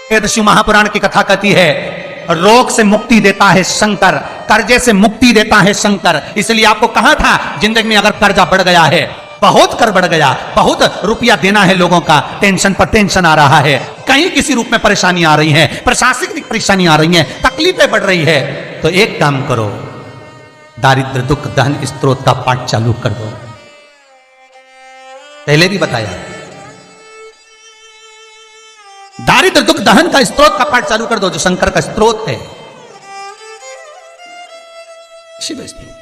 शिव महापुराण की कथा कहती है रोग से मुक्ति देता है शंकर, कर्जे से मुक्ति देता है शंकर। इसलिए आपको कहा था जिंदगी में अगर कर्जा बढ़ गया है, बहुत कर बढ़ गया, बहुत रुपया देना है लोगों का, टेंशन पर टेंशन आ रहा है, कहीं किसी रूप में परेशानी आ रही है, प्रशासनिक परेशानी आ रही है, तकलीफें बढ़ रही है, तो एक काम करो, दारिद्र दुख दहन स्त्रोत का पाठ चालू कर दो। पहले भी बताया, दारिद्र दुख दहन का स्त्रोत का पाठ चालू कर दो, जो शंकर का स्त्रोत है, शिव स्त्रोत।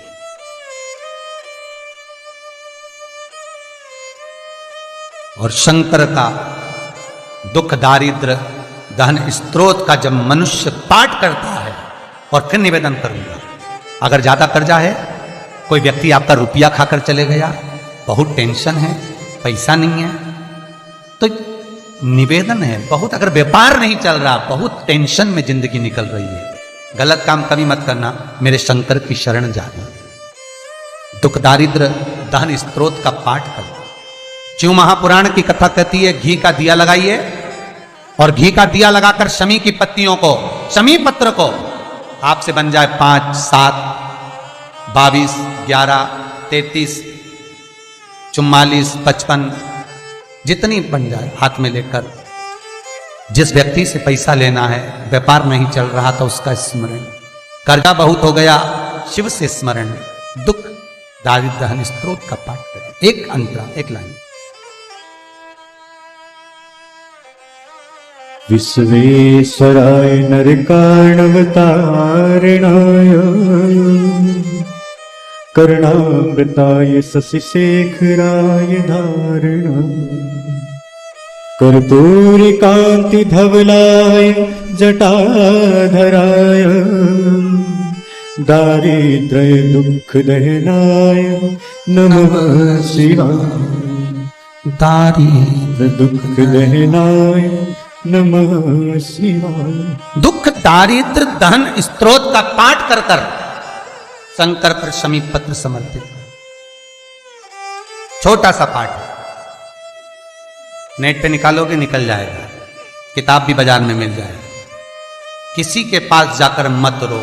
और शंकर का दुख दारिद्र दहन स्त्रोत का जब मनुष्य पाठ करता है, और फिर निवेदन करूंगा, अगर ज्यादा कर्जा है, कोई व्यक्ति आपका रुपया खाकर चले गया, बहुत टेंशन है, पैसा नहीं है, तो निवेदन है, बहुत अगर व्यापार नहीं चल रहा, बहुत टेंशन में जिंदगी निकल रही है, गलत काम कभी मत करना, मेरे शंकर की शरण जाना, दुख दारिद्र दहन स्त्रोत का पाठ करना। शिव महापुराण की कथा कहती है घी का दिया लगाइए, और घी का दिया लगाकर शमी की पत्तियों को, शमी पत्र को आपसे बन जाए 5, 7, 22, 11, 33, 44, 55, जितनी बन जाए हाथ में लेकर, जिस व्यक्ति से पैसा लेना है, व्यापार नहीं चल रहा था, उसका स्मरण, कर्जा बहुत हो गया, शिव से स्मरण, दुख दारिद्र दहन स्त्रोत का पाठ करें। एक अंतरा, एक लाइन। विश्वेश्वराय नरकार्णवतारणाय कर्णामृताय शशिशेखराय धारणाय कर्पूरकान्ति धवलाय जटाधराय दारिद्र्य दुख दहनाय नमः शिवाय। दारिद्र्य दुख दहनाय नमः शिवाय। दुख दारिद्र दहन स्त्रोत का पाठ कर कर शंकर पर शमी पत्र समर्पित, छोटा सा पाठ, नेट पे निकालोगे निकल जाएगा, किताब भी बाजार में मिल जाएगा। किसी के पास जाकर मत रो,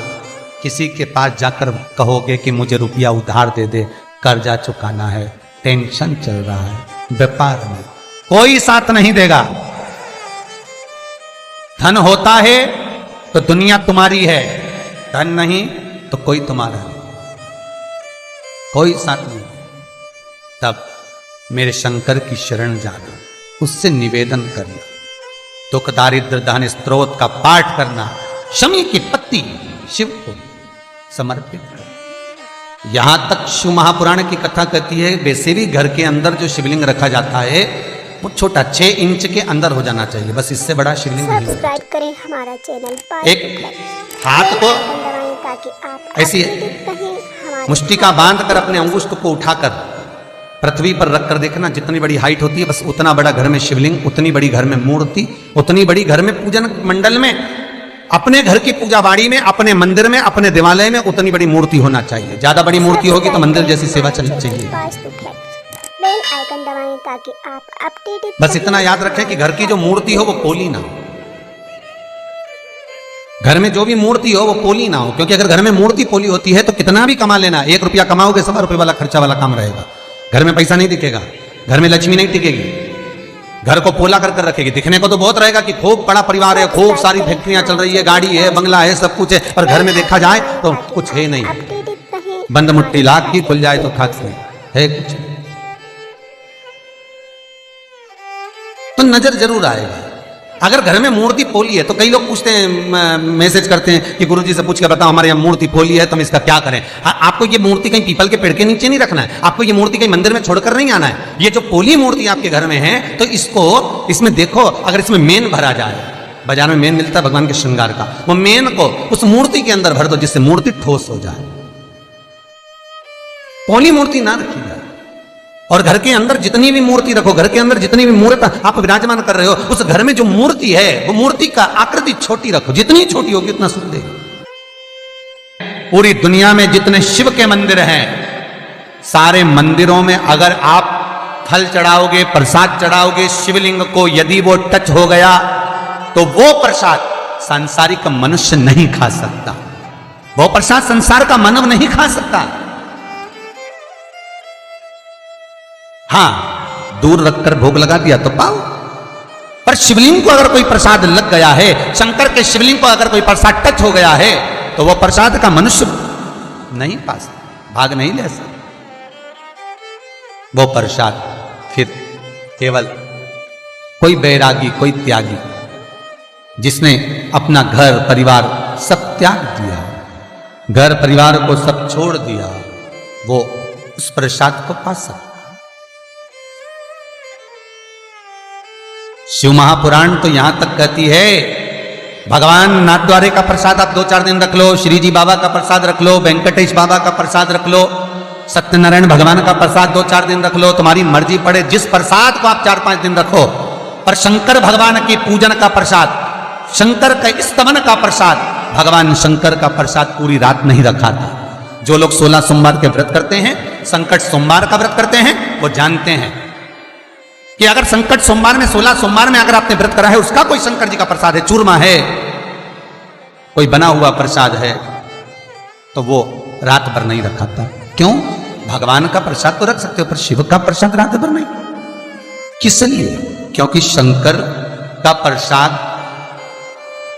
किसी के पास जाकर कहोगे कि मुझे रुपया उधार दे दे, कर्जा चुकाना है, टेंशन चल रहा है, व्यापार में कोई साथ नहीं देगा। धन होता है तो दुनिया तुम्हारी है, धन नहीं तो कोई तुम्हारा नहीं, कोई साथ नहीं। तब मेरे शंकर की शरण जाना, उससे निवेदन करना, दुख दारिद्र दहन स्त्रोत का पाठ करना, शमी की पत्ती शिव को समर्पित करना। यहां तक शिव महापुराण की कथा कहती है वैसे भी घर के अंदर जो शिवलिंग रखा जाता है वो छोटा 6 इंच के अंदर हो जाना चाहिए, बस इससे बड़ा शिवलिंग नहीं। सब्सक्राइब करें हमारा चैनल। एक हाथ को ताकि आप ऐसी मुष्टि का बांध कर अपने अंगुष्ठ को उठाकर पृथ्वी पर रख कर देखना, जितनी बड़ी हाइट होती है बस उतना बड़ा घर में शिवलिंग, उतनी बड़ी घर में मूर्ति, उतनी बड़ी घर में पूजन मंडल में, अपने घर की पूजा बाड़ी में, अपने मंदिर में, अपने देवालय में उतनी बड़ी मूर्ति होना चाहिए। ज्यादा बड़ी मूर्ति होगी तो मंदिर जैसी सेवा चलनी चाहिए। बेल आइकन दबाएं ताकि आप अपडेटेड। बस इतना याद रखें कि घर की जो मूर्ति हो वो पोली ना हो, घर में जो भी मूर्ति हो वो पोली ना हो, क्योंकि अगर घर में मूर्ति पोली होती है तो कितना भी कमा लेना, 1 रुपया कमाओगे 100 रुपये वाला खर्चा वाला काम रहेगा, घर में पैसा नहीं दिखेगा, घर में लक्ष्मी नहीं टिकेगी, घर को पोला कर कर रखेगी। दिखने को तो बहुत रहेगा कि खूब बड़ा परिवार है, खूब सारी फैक्ट्रियां चल रही है, गाड़ी है, बंगला है, सब कुछ है, पर घर में देखा जाए तो कुछ है नहीं, बंद मुट्ठी लाख की खुल जाए तो खाक नहीं है, कुछ तो नजर जरूर आएगा। अगर घर में मूर्ति पोली है तो कई लोग पूछते हैं, मैसेज करते हैं कि गुरुजी से पूछ के बताओ हमारे यहाँ मूर्ति पोली है तो हम इसका क्या करें। आपको ये मूर्ति कहीं पीपल के पेड़ के नीचे नहीं रखना है, आपको ये मूर्ति कहीं मंदिर में छोड़कर नहीं आना है। ये जो पोली मूर्ति आपके घर में है तो इसमें देखो, अगर इसमें मेन भरा जाए, बाजार में मेन मिलता है भगवान के श्रृंगार का, वो मेन को उस मूर्ति के अंदर भर दो जिससे मूर्ति ठोस हो जाए, पोली मूर्ति ना रखी जाए। और घर के अंदर जितनी भी मूर्ति रखो, घर के अंदर जितनी भी मूर्त आप विराजमान कर रहे हो, उस घर में जो मूर्ति है वो मूर्ति का आकृति छोटी रखो, जितनी छोटी होगी उतना सुख देगी। पूरी दुनिया में जितने शिव के मंदिर हैं, सारे मंदिरों में अगर आप फल चढ़ाओगे, प्रसाद चढ़ाओगे, शिवलिंग को यदि वो टच हो गया तो वो प्रसाद सांसारिक मनुष्य नहीं खा सकता। वो प्रसाद संसार का मानव नहीं खा सकता। हां, दूर रखकर भोग लगा दिया तो पाओ, पर शिवलिंग को अगर कोई प्रसाद लग गया है, शंकर के शिवलिंग को अगर कोई प्रसाद टच हो गया है, तो वो प्रसाद का मनुष्य नहीं पा सकता, भाग नहीं ले सकता। वो प्रसाद फिर केवल कोई बैरागी, कोई त्यागी, जिसने अपना घर परिवार सब त्याग दिया, घर परिवार को सब छोड़ दिया, वो उस प्रसाद को पा सकता। शिव महापुराण तो यहां तक कहती है, भगवान नाथद्वारे का प्रसाद आप 2-4 दिन रख लो, श्री जी बाबा का प्रसाद रख लो, वेंकटेश बाबा का प्रसाद रख लो, सत्यनारायण भगवान का प्रसाद 2-4 दिन रख लो, तुम्हारी मर्जी पड़े जिस प्रसाद को आप 4-5 दिन रखो, पर शंकर भगवान की पूजन का प्रसाद, शंकर के स्तवन का प्रसाद, भगवान शंकर का प्रसाद पूरी रात नहीं रखा था। जो लोग 16 सोमवार के व्रत करते हैं, संकट सोमवार का व्रत करते हैं, वो जानते हैं कि अगर संकट सोमवार में 16 सोमवार में अगर आपने व्रत करा है, उसका कोई शंकर जी का प्रसाद है, चूरमा है, कोई बना हुआ प्रसाद है, तो वो रात भर नहीं रखाता। क्यों? भगवान का प्रसाद तो रख सकते हो, पर शिव का प्रसाद रात भर नहीं। किस लिए? क्योंकि शंकर का प्रसाद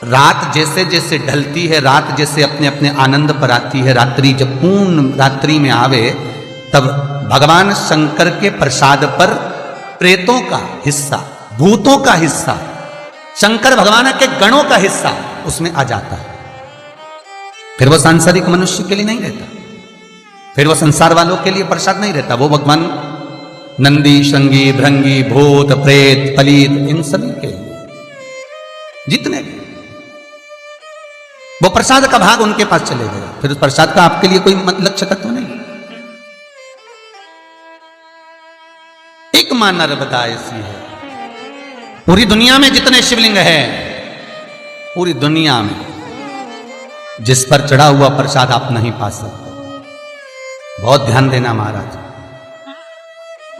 रात जैसे जैसे ढलती है, रात जैसे अपने अपने आनंद पर आती है, रात्रि जब पूर्ण रात्रि में आवे, तब भगवान शंकर के प्रसाद पर प्रेतों का हिस्सा, भूतों का हिस्सा, शंकर भगवान के गणों का हिस्सा उसमें आ जाता है। फिर वो सांसारिक मनुष्य के लिए नहीं रहता, फिर वो संसार वालों के लिए प्रसाद नहीं रहता। वो भगवान नंदी, शृंगी, भृंगी, भूत, प्रेत, पलीत, इन सभी के जितने भी वो प्रसाद का भाग उनके पास चले गए। फिर उस प्रसाद का आपके लिए कोई लक्ष्य तत्व नहीं। एक मां नर्मदा ऐसी है, पूरी दुनिया में जितने शिवलिंग है, पूरी दुनिया में जिस पर चढ़ा हुआ प्रसाद आप नहीं पा सकते। बहुत ध्यान देना महाराज,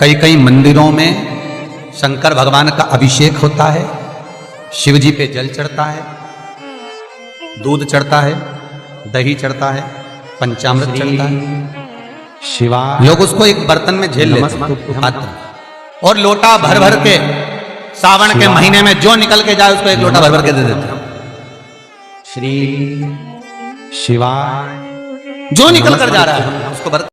कई कई मंदिरों में शंकर भगवान का अभिषेक होता है, शिव जी पे जल चढ़ता है, दूध चढ़ता है, दही चढ़ता है, पंचामृत चढ़ता है, शिवा लोग उसको एक बर्तन में झेल लेते हैं और लोटा भर भर के सावन के महीने में जो निकल के जाए उसको एक लोटा भर भर के दे देते हैं। श्री शिवाय जो निकल कर जा रहा है उसको